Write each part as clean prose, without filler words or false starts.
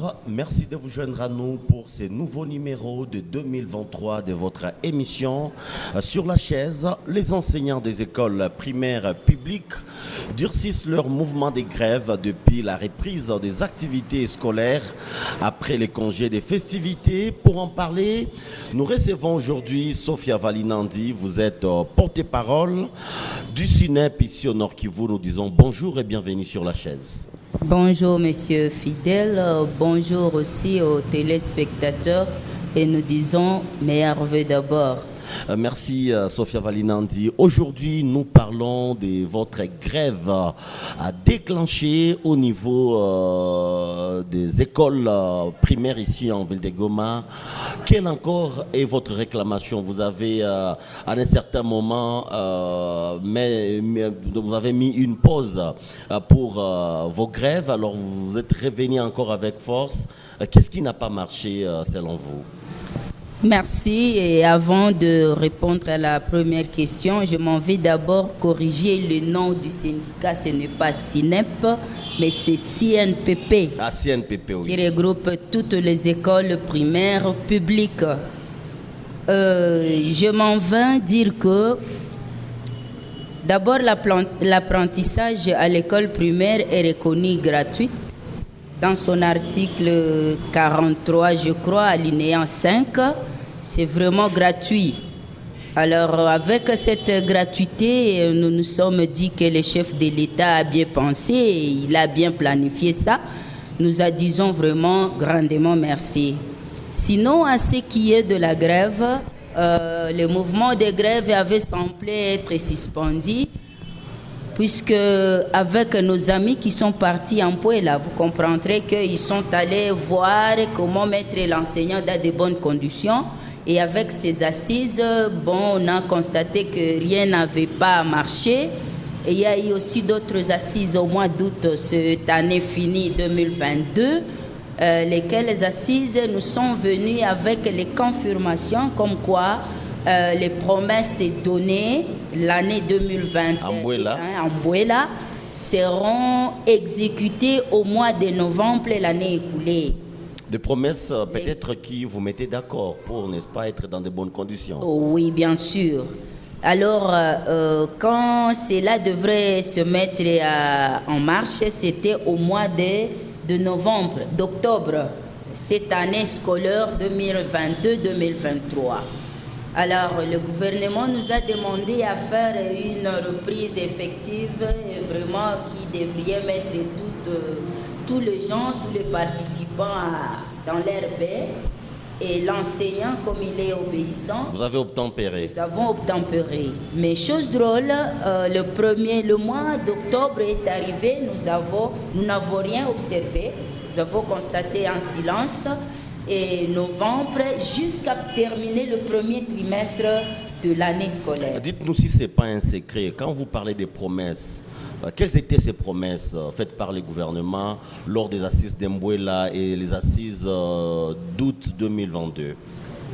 Bonsoir, merci de vous joindre à nous pour ce nouveau numéro de 2023 de votre émission Sur la chaise. Les enseignants des écoles primaires publiques durcissent leur mouvement de grève depuis la reprise des activités scolaires après les congés des festivités. Pour en parler, nous recevons aujourd'hui Sophia Valinandi. Vous êtes porte-parole du SUNEP ici au Nord Kivu. Nous disons bonjour et bienvenue sur la chaise. Bonjour Monsieur Fidèle, bonjour aussi aux téléspectateurs et nous disons meilleurs vœux d'abord. Merci Sophia Valinandi. Aujourd'hui, nous parlons de votre grève à déclencher au niveau des écoles primaires ici en ville de Goma. Quelle encore est votre réclamation? Vous avez à un certain moment vous avez mis une pause pour vos grèves. Alors vous êtes revenu encore avec force. Qu'est-ce qui n'a pas marché selon vous? Merci. Et avant de répondre à la première question, je m'en vais d'abord corriger le nom du syndicat. Ce n'est pas SINEP, mais c'est CNPP. Ah, CNPP, oui. Qui regroupe toutes les écoles primaires publiques. Je m'en vais dire que d'abord l'apprentissage à l'école primaire est reconnu gratuit. Dans son article 43, je crois, alinéa 5, c'est vraiment gratuit. Alors, avec cette gratuité, nous nous sommes dit que le chef de l'État a bien pensé, il a bien planifié ça. Nous disons vraiment grandement merci. Sinon, à ce qui est de la grève, le mouvement de grève avait semblé être suspendu, puisque avec nos amis qui sont partis en Mbuela, vous comprendrez qu'ils sont allés voir comment mettre l'enseignant dans de bonnes conditions. Et avec ces assises, on a constaté que rien n'avait pas marché. Et il y a eu aussi d'autres assises au mois d'août, cette année finie 2022, lesquelles assises nous sont venues avec les confirmations comme quoi les promesses données l'année 2021 en Mbuela seront exécutées au mois de novembre l'année écoulée. Des promesses peut-être qui vous mettez d'accord pour, n'est-ce pas, être dans de bonnes conditions? Oui, bien sûr. Alors, quand cela devrait se mettre en marche, c'était au mois d'octobre, cette année scolaire 2022-2023. Alors, le gouvernement nous a demandé à faire une reprise effective et vraiment qui devrait mettre tous les gens, tous les participants dans l'air paix. Et l'enseignant, comme il est obéissant, vous avez obtempéré. Nous avons obtempéré. Mais chose drôle, le mois d'octobre est arrivé, nous n'avons rien observé. Nous avons constaté en silence. Et novembre, jusqu'à terminer le premier trimestre de l'année scolaire. Dites-nous si ce n'est pas un secret. Quand vous parlez des promesses, quelles étaient ces promesses faites par le gouvernement lors des assises d'Mbuela et les assises d'août 2022?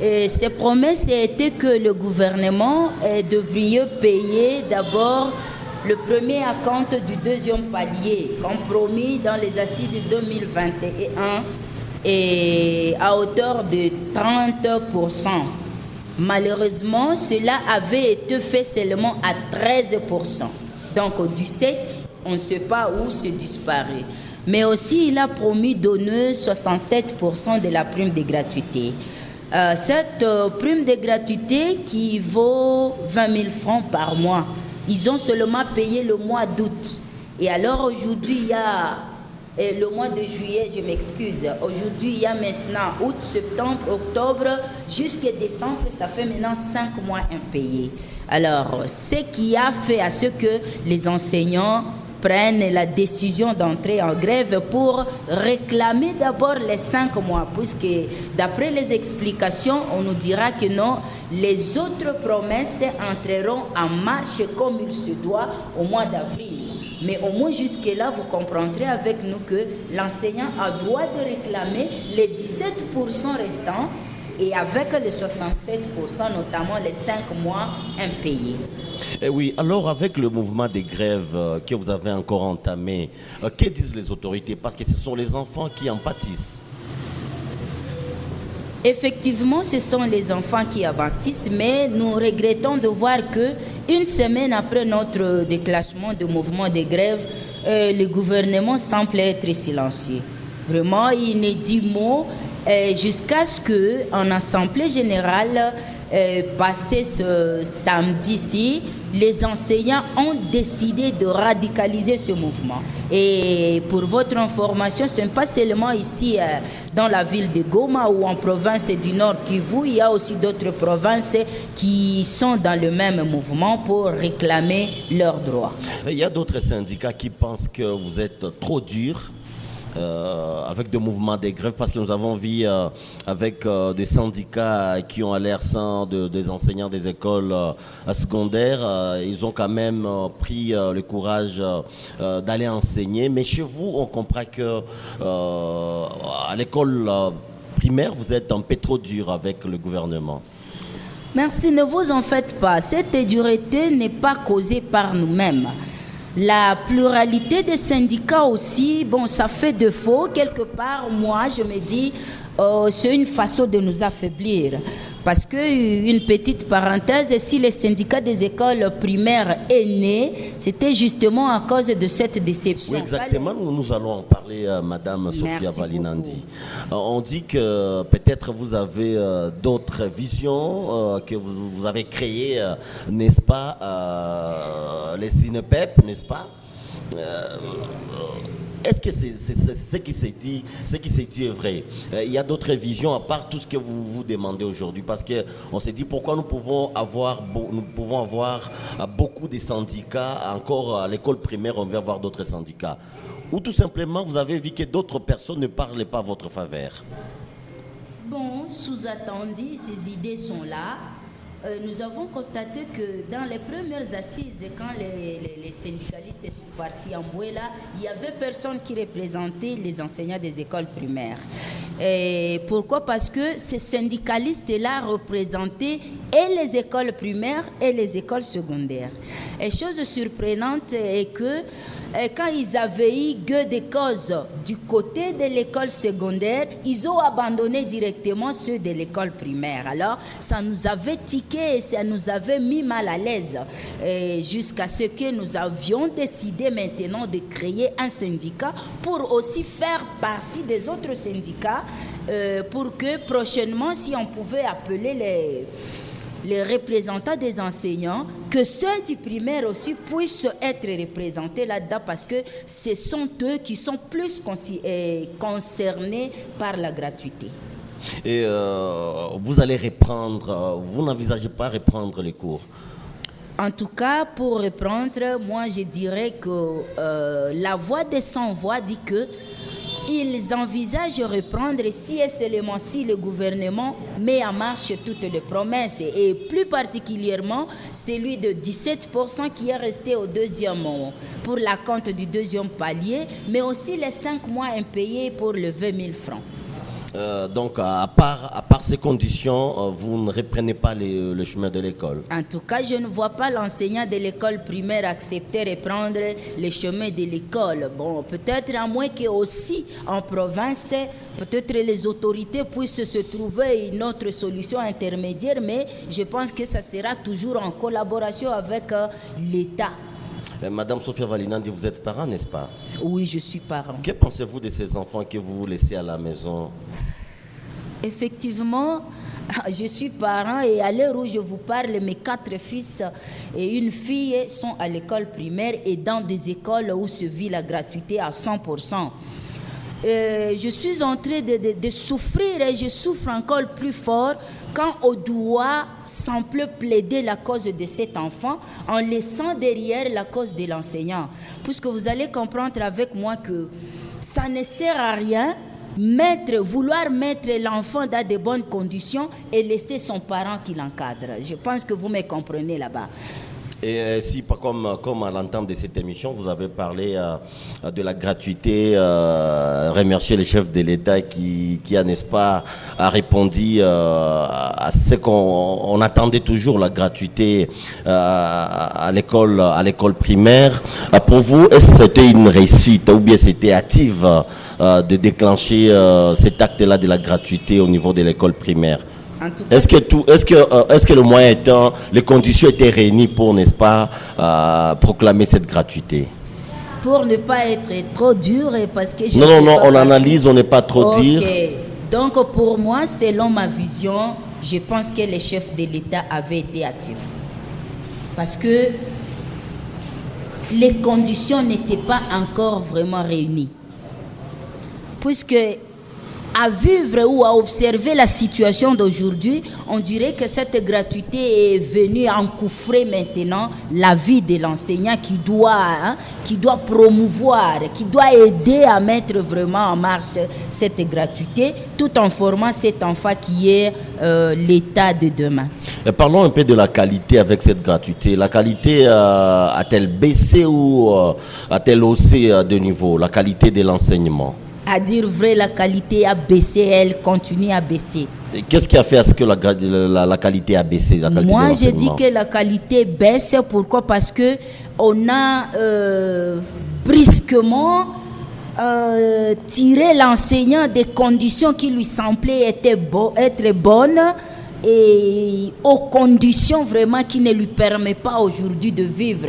Et ces promesses étaient que le gouvernement devrait payer d'abord le premier acompte du deuxième palier, comme promis dans les assises de 2021. Et à hauteur de 30%. Malheureusement, cela avait été fait seulement à 13%. Donc, du 7, on ne sait pas où se disparaît. Mais aussi, il a promis donner 67% de la prime de gratuité. Cette prime de gratuité qui vaut 20 000 francs par mois, ils ont seulement payé le mois d'août. Et alors, aujourd'hui, il y a... Et le mois de juillet, je m'excuse. Aujourd'hui, il y a maintenant août, septembre, octobre, jusqu'à décembre, ça fait maintenant 5 mois impayés. Alors, ce qui a fait à ce que les enseignants prennent la décision d'entrer en grève pour réclamer d'abord les 5 mois, puisque d'après les explications, on nous dira que non, les autres promesses entreront en marche comme il se doit au mois d'avril. Mais au moins jusque-là, vous comprendrez avec nous que l'enseignant a droit de réclamer les 17% restants et avec les 67%, notamment les 5 mois impayés. Et oui, alors avec le mouvement des grèves que vous avez encore entamé, que disent les autorités? Parce que ce sont les enfants qui en pâtissent. Effectivement, ce sont les enfants qui avertissent, mais nous regrettons de voir que une semaine après notre déclenchement du mouvement de grève, le gouvernement semble être silencieux. Vraiment, il ne dit mot jusqu'à ce qu'en assemblée générale, passé ce samedi-ci, les enseignants ont décidé de radicaliser ce mouvement. Et pour votre information, ce n'est pas seulement ici dans la ville de Goma ou en province du Nord Kivu, il y a aussi d'autres provinces qui sont dans le même mouvement pour réclamer leurs droits. Il y a d'autres syndicats qui pensent que vous êtes trop dur. Avec des mouvements de grève, parce que nous avons vu avec des syndicats qui ont à l'air sein des enseignants des écoles secondaires, ils ont quand même pris le courage d'aller enseigner. Mais chez vous, on comprend que à l'école primaire, vous êtes un peu trop dur avec le gouvernement. Merci, ne vous en faites pas. Cette dureté n'est pas causée par nous-mêmes. La pluralité des syndicats aussi, bon, ça fait défaut. Quelque part, moi, je me dis, c'est une façon de nous affaiblir. Parce que, une petite parenthèse, si le syndicat des écoles primaires est né, c'était justement à cause de cette déception. Oui, exactement. Nous allons en parler, Madame Sophia Valinandi. On dit que peut-être vous avez d'autres visions que vous avez créées, n'est-ce pas, les Synepep, n'est-ce pas? Est-ce que c'est ce qui s'est dit, est vrai? Il y a d'autres visions à part tout ce que vous vous demandez aujourd'hui, parce qu'on s'est dit pourquoi nous pouvons avoir beaucoup de syndicats, encore à l'école primaire on veut avoir d'autres syndicats, ou tout simplement vous avez vu que d'autres personnes ne parlaient pas à votre faveur. Bon, sous-attendu, ces idées sont là. Nous avons constaté que dans les premières assises, quand les syndicalistes sont partis en Bouéla, il n'y avait personne qui représentait les enseignants des écoles primaires. Et pourquoi? Parce que ces syndicalistes-là représentaient et les écoles primaires et les écoles secondaires. Et chose surprenante est que quand ils avaient eu gueux de cause du côté de l'école secondaire, ils ont abandonné directement ceux de l'école primaire. Alors, ça nous avait tiqué et ça nous avait mis mal à l'aise. Jusqu'à ce que nous avions décidé maintenant de créer un syndicat pour aussi faire partie des autres syndicats pour que prochainement, si on pouvait appeler les représentants des enseignants, que ceux du primaire aussi puissent être représentés là-dedans, parce que ce sont eux qui sont plus concernés par la gratuité. Et vous allez reprendre, vous n'envisagez pas reprendre les cours? En tout cas, pour reprendre, moi je dirais que la voix des sans-voix dit que ils envisagent de reprendre si et seulement si le gouvernement met en marche toutes les promesses, et plus particulièrement celui de 17% qui est resté au deuxième pour la compte du deuxième palier, mais aussi les 5 mois impayés pour le 20 000 francs. Donc, à part ces conditions, vous ne reprenez pas le chemin de l'école? En tout cas, je ne vois pas l'enseignant de l'école primaire accepter de reprendre le chemin de l'école. Bon, peut-être à moins que aussi en province, peut-être les autorités puissent se trouver une autre solution intermédiaire, mais je pense que ça sera toujours en collaboration avec l'État. Madame Sophia Valinandi, vous êtes parent, n'est-ce pas? Oui, je suis parent. Que pensez-vous de ces enfants que vous laissez à la maison? Effectivement, je suis parent et à l'heure où je vous parle, mes 4 fils et une fille sont à l'école primaire et dans des écoles où se vit la gratuité à 100%. Je suis en train de souffrir et je souffre encore plus fort quand on doit semble plaider la cause de cet enfant en laissant derrière la cause de l'enseignant. Puisque vous allez comprendre avec moi que ça ne sert à rien vouloir mettre l'enfant dans de bonnes conditions et laisser son parent qui l'encadre. Je pense que vous me comprenez là-bas. Et si, comme à l'entame de cette émission, vous avez parlé de la gratuité, remercier le chef de l'État qui a, n'est-ce pas, a répondu à ce qu'on attendait toujours, la gratuité à l'école primaire. Pour vous, est-ce que c'était une réussite ou bien c'était hâtive de déclencher cet acte-là de la gratuité au niveau de l'école primaire? Est-ce que le moyen étant, les conditions étaient réunies pour, n'est-ce pas, proclamer cette gratuité? Pour ne pas être trop dur et parce que non, on analyse, on n'est pas trop dur. Donc pour moi, selon ma vision, je pense que les chefs de l'État avaient été actifs. Parce que les conditions n'étaient pas encore vraiment réunies. Puisque à vivre ou à observer la situation d'aujourd'hui, on dirait que cette gratuité est venue engouffrer maintenant la vie de l'enseignant qui doit promouvoir, qui doit aider à mettre vraiment en marche cette gratuité, tout en formant cet enfant qui est l'État de demain. Et parlons un peu de la qualité avec cette gratuité. La qualité a-t-elle baissé ou a-t-elle haussé de niveau, la qualité de l'enseignement? À dire vrai, la qualité a baissé, elle continue à baisser. Qu'est-ce qui a fait à ce que la qualité a baissé, la qualité? Moi, je dis que la qualité baisse. Pourquoi? Parce que on a brusquement tiré l'enseignant des conditions qui lui semblaient être bonnes et aux conditions vraiment qui ne lui permettent pas aujourd'hui de vivre.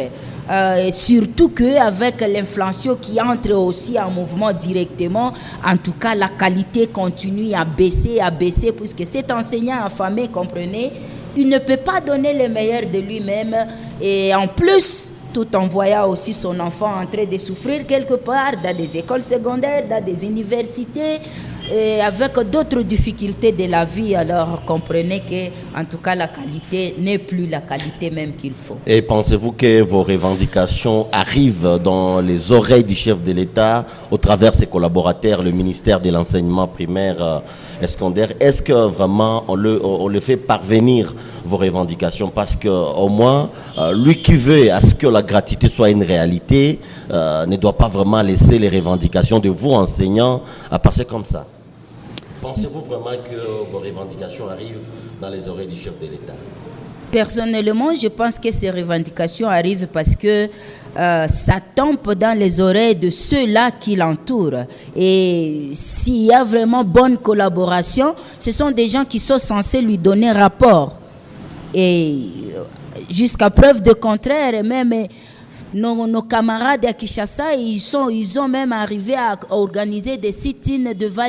Surtout qu'avec l'inflation qui entre aussi en mouvement directement, en tout cas la qualité continue à baisser, puisque cet enseignant affamé, comprenez, il ne peut pas donner le meilleur de lui-même et en plus, tout en voyant aussi son enfant en train de souffrir quelque part dans des écoles secondaires, dans des universités, et avec d'autres difficultés de la vie, alors comprenez que en tout cas la qualité n'est plus la qualité même qu'il faut. Et pensez-vous que vos revendications arrivent dans les oreilles du chef de l'État au travers de ses collaborateurs, le ministère de l'enseignement primaire et secondaire? Est-ce que vraiment on le fait parvenir vos revendications? Parce que au moins lui qui veut à ce que la gratuité soit une réalité ne doit pas vraiment laisser les revendications de vous enseignants à passer comme ça. Pensez-vous vraiment que vos revendications arrivent dans les oreilles du chef de l'État? Personnellement, je pense que ces revendications arrivent parce que ça tombe dans les oreilles de ceux-là qui l'entourent. Et s'il y a vraiment bonne collaboration, ce sont des gens qui sont censés lui donner rapport. Et jusqu'à preuve de contraire, même nos camarades à Kinshasa, ils ont même arrivé à organiser des sit-ins devant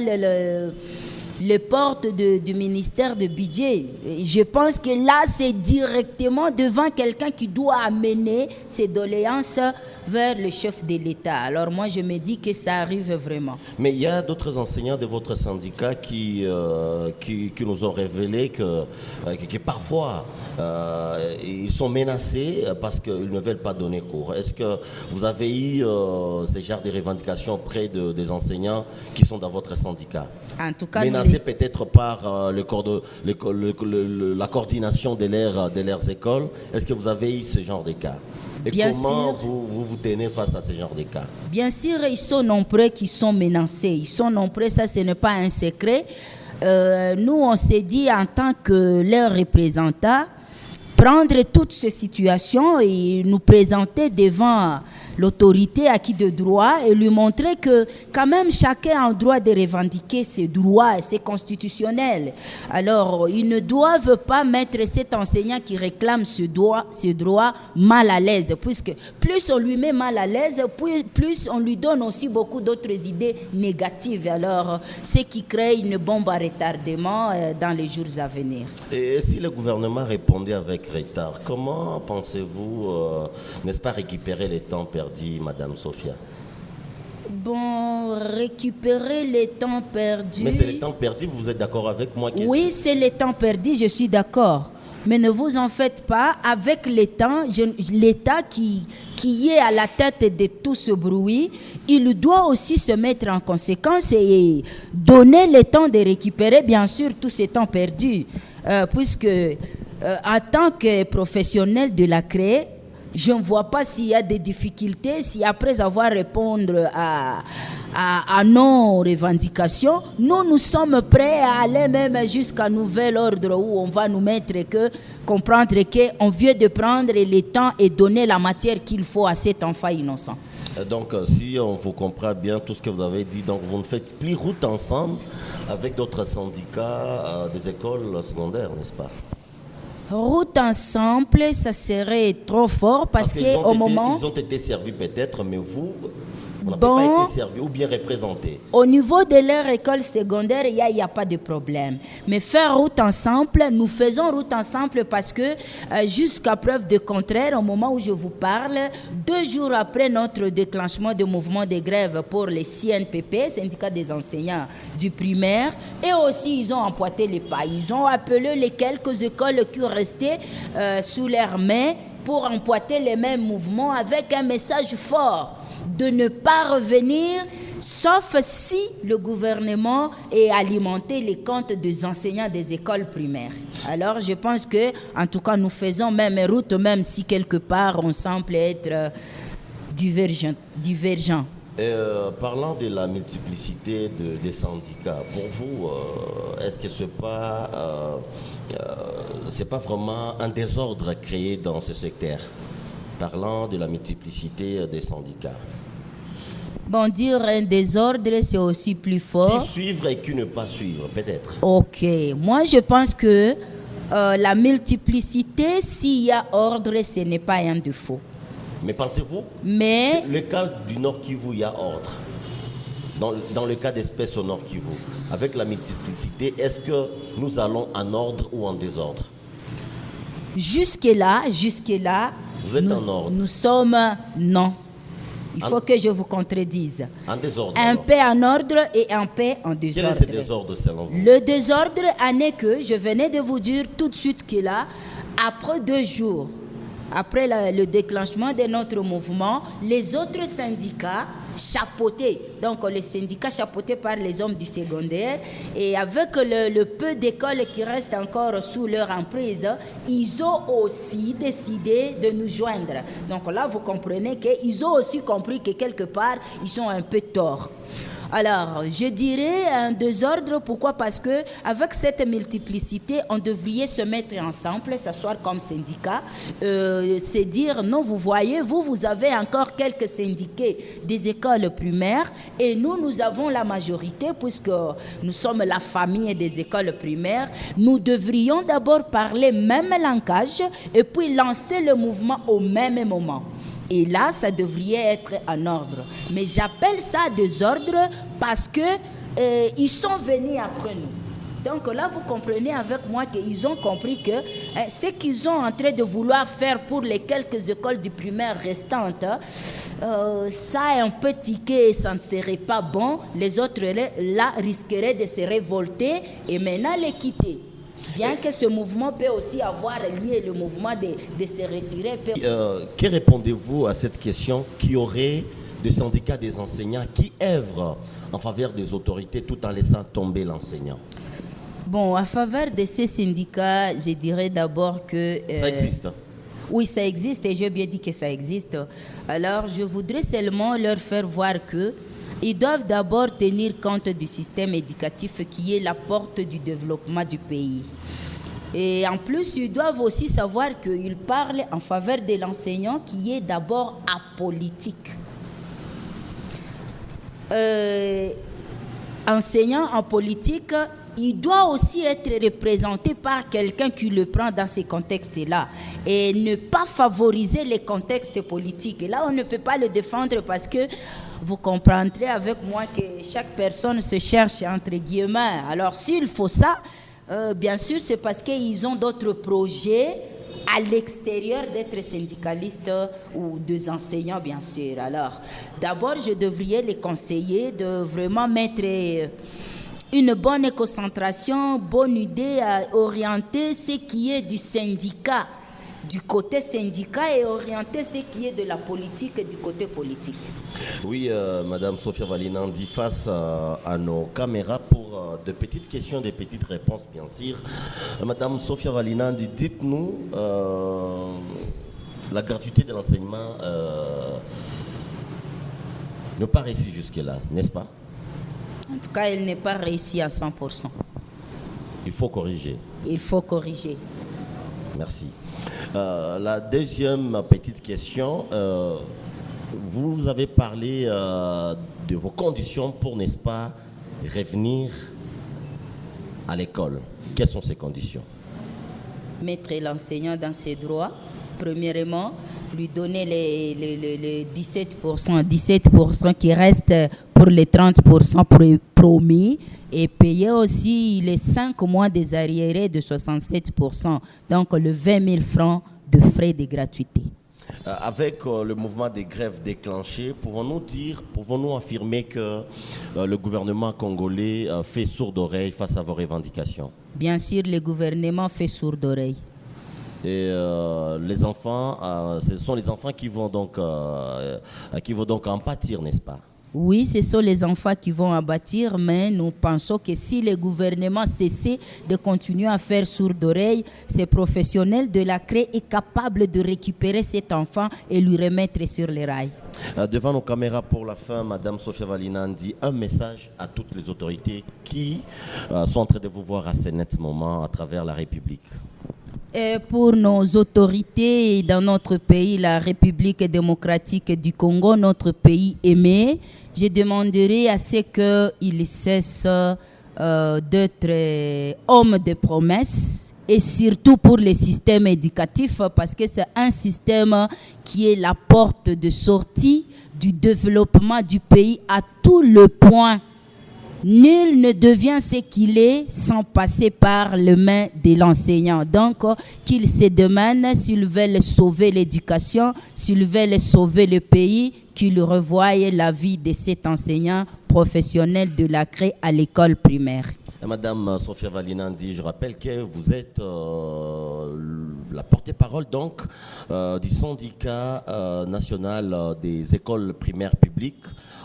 les portes du ministère de budget. Je pense que là, c'est directement devant quelqu'un qui doit amener ses doléances vers le chef de l'État. Alors moi, je me dis que ça arrive vraiment. Mais il y a d'autres enseignants de votre syndicat qui nous ont révélé que parfois, ils sont menacés parce qu'ils ne veulent pas donner cours. Est-ce que vous avez eu ce genre de revendications auprès des enseignants qui sont dans votre syndicat? En tout cas, menacés peut-être par la coordination de leurs écoles. Est-ce que vous avez eu ce genre de cas? Et bien comment sûr, vous tenez face à ce genre de cas? Bien sûr, ils sont nombreux qui sont menacés. Ils sont nombreux, ça ce n'est pas un secret. Nous, on s'est dit en tant que leurs représentants, prendre toutes ces situations et nous présenter devant l'autorité acquis de droit et lui montrer que quand même chacun a le droit de revendiquer ses droits et c'est constitutionnel. Alors, ils ne doivent pas mettre cet enseignant qui réclame ce droit mal à l'aise, puisque plus on lui met mal à l'aise, plus on lui donne aussi beaucoup d'autres idées négatives. Alors, ce qui crée une bombe à retardement dans les jours à venir. Et si le gouvernement répondait avec retard, comment pensez-vous, n'est-ce pas, récupérer les temps perdus, Madame Sophia? Bon, récupérer les temps perdus... Mais c'est les temps perdus, vous êtes d'accord avec moi? Oui, c'est les temps perdus, je suis d'accord. Mais ne vous en faites pas, avec les temps, l'État qui est à la tête de tout ce bruit, il doit aussi se mettre en conséquence et donner le temps de récupérer, bien sûr, tous ces temps perdus. Puisque, en tant que professionnel de la CRE, Je ne vois pas s'il y a des difficultés, si après avoir répondu à nos revendications, nous sommes prêts à aller même jusqu'à nouvel ordre où on va nous mettre comprendre qu'on vient de prendre le temps et donner la matière qu'il faut à cet enfant innocent. Donc, si on vous comprend bien tout ce que vous avez dit, donc vous ne faites plus route ensemble avec d'autres syndicats des écoles secondaires, n'est-ce pas? Route ensemble, ça serait trop fort parce qu'au moment... Ils ont été servis peut-être, mais vous n'avez pas été servis ou bien représentés. Au niveau de leur école secondaire, il n'y a pas de problème. Mais faire route ensemble, nous faisons route ensemble parce que jusqu'à preuve de contraire, au moment où je vous parle, 2 jours après notre déclenchement de mouvement de grève pour les CNPP, syndicat des enseignants du primaire, et aussi ils ont empoîté les pas. Ils ont appelé les quelques écoles qui restaient sous leurs mains pour empoîter les mêmes mouvements avec un message fort de ne pas revenir, sauf si le gouvernement ait alimenté les comptes des enseignants des écoles primaires. Alors je pense que, en tout cas, nous faisons même route, même si quelque part on semble être divergent. Parlant de la multiplicité des syndicats, pour vous, est-ce que c'est pas vraiment un désordre créé dans ce secteur? Parlant de la multiplicité des syndicats. Bon, dire un désordre, c'est aussi plus fort. Qui suivre et qui ne pas suivre, peut-être. Ok. Moi, je pense que la multiplicité, s'il y a ordre, ce n'est pas un défaut. Mais pensez-vous que le cas du Nord Kivu, il y a ordre. Dans le cas d'espèces au Nord Kivu, avec la multiplicité, est-ce que nous allons en ordre ou en désordre? Jusque-là, vous êtes en ordre. Nous sommes non. Il faut que je vous contredise. En désordre. Un peu en ordre et un peu en désordre. Quel est ce désordre selon vous? Le désordre en est que, je venais de vous dire tout de suite que là, après 2 jours, après le déclenchement de notre mouvement, les autres syndicats chapeautés, donc les syndicats chapeautés par les hommes du secondaire, et avec le peu d'écoles qui restent encore sous leur emprise, ils ont aussi décidé de nous joindre. Donc là, vous comprenez qu'ils ont aussi compris que quelque part, ils sont un peu torts. Alors, je dirais un désordre. Pourquoi? Parce que avec cette multiplicité, on devrait se mettre ensemble, s'asseoir comme syndicat, se dire non, vous voyez, vous avez encore quelques syndiqués des écoles primaires et nous avons la majorité puisque nous sommes la famille des écoles primaires. Nous devrions d'abord parler même langage et puis lancer le mouvement au même moment. Et là, ça devrait être en ordre. Mais j'appelle ça désordre parce que ils sont venus après nous. Donc là, vous comprenez avec moi qu'ils ont compris que ce qu'ils sont en train de vouloir faire pour les quelques écoles du primaire restantes, ça est un peu tiqué et ça ne serait pas bon. Les autres là risqueraient de se révolter et maintenant les quitter. Bien que ce mouvement peut aussi avoir lié le mouvement de se retirer. Que répondez-vous à cette question qu'il y aurait des syndicats des enseignants qui œuvrent en faveur des autorités tout en laissant tomber l'enseignant? Bon, à faveur de ces syndicats, je dirais d'abord que... ça existe. Oui, ça existe et j'ai bien dit que ça existe. Alors, je voudrais seulement leur faire voir que ils doivent d'abord tenir compte du système éducatif qui est la porte du développement du pays. Et en plus, ils doivent aussi savoir qu'ils parlent en faveur de l'enseignant qui est d'abord apolitique. Enseignant en politique, il doit aussi être représenté par quelqu'un qui le prend dans ces contextes-là et ne pas favoriser les contextes politiques. Et là, on ne peut pas le défendre parce que vous comprendrez avec moi que chaque personne se cherche entre guillemets. Alors, s'il faut ça, bien sûr, c'est parce qu'ils ont d'autres projets à l'extérieur d'être syndicalistes ou des enseignants, bien sûr. Alors, d'abord, je devrais les conseiller de vraiment mettre une bonne concentration, bonne idée à orienter ce qui est du syndicat, du côté syndicat et orienter ce qui est de la politique du côté politique. Oui, Madame Sophia Valinandi, face à nos caméras pour de petites questions, des petites réponses, bien sûr. Madame Sophia Valinandi, dites-nous, La gratuité de l'enseignement n'a pas réussi jusque-là, n'est-ce pas? En tout cas, elle n'est pas réussie à 100%. Il faut corriger. Il faut corriger. Merci. La deuxième petite question, vous avez parlé de vos conditions pour, n'est-ce pas, revenir à l'école. Quelles sont ces conditions? Mettre l'enseignant dans ses droits. Premièrement, lui donner les 17% qui restent pour les 30% promis et payer aussi les 5 mois des arriérés de 67%, donc le 20 000 francs de frais de gratuité. Avec le mouvement des grèves déclenché, pouvons-nous affirmer que le gouvernement congolais fait sourde oreille face à vos revendications? Bien sûr, le gouvernement fait sourde oreille. Et les enfants, ce sont les enfants qui vont donc en pâtir, n'est-ce pas? Oui, ce sont les enfants qui vont en bâtir, mais nous pensons que si le gouvernement cessait de continuer à faire sourde oreille, ces professionnels de la CRE est capable de récupérer cet enfant et lui remettre sur les rails. Devant nos caméras pour la fin, Madame Sophia Valinandi, un message à toutes les autorités qui sont en train de vous voir à ce net moment à travers la République. Et pour nos autorités dans notre pays, la République démocratique du Congo, notre pays aimé, je demanderai à ce qu'ils cessent d'être hommes de promesses et surtout pour le système éducatif parce que c'est un système qui est la porte de sortie du développement du pays à tout le point. Nul ne devient ce qu'il est sans passer par les mains de l'enseignant. Donc, qu'ils se demandent s'ils veulent sauver l'éducation, s'ils veulent sauver le pays, qu'ils revoient la vie de cet enseignant professionnel de la CRE à l'école primaire. Madame Sophia Valinandi, je rappelle que vous êtes la porte-parole donc du syndicat national des écoles primaires publiques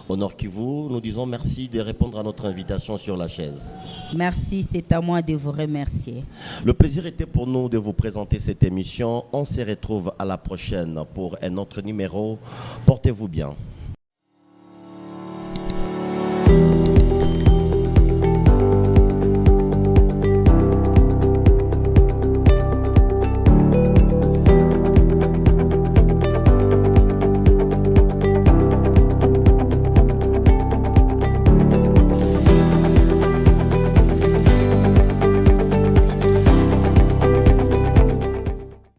au Nord Kivu. Nous disons merci de répondre à notre invitation sur la chaise. Merci, c'est à moi de vous remercier. Le plaisir était pour nous de vous présenter cette émission. On se retrouve à la prochaine pour un autre numéro. Portez-vous bien.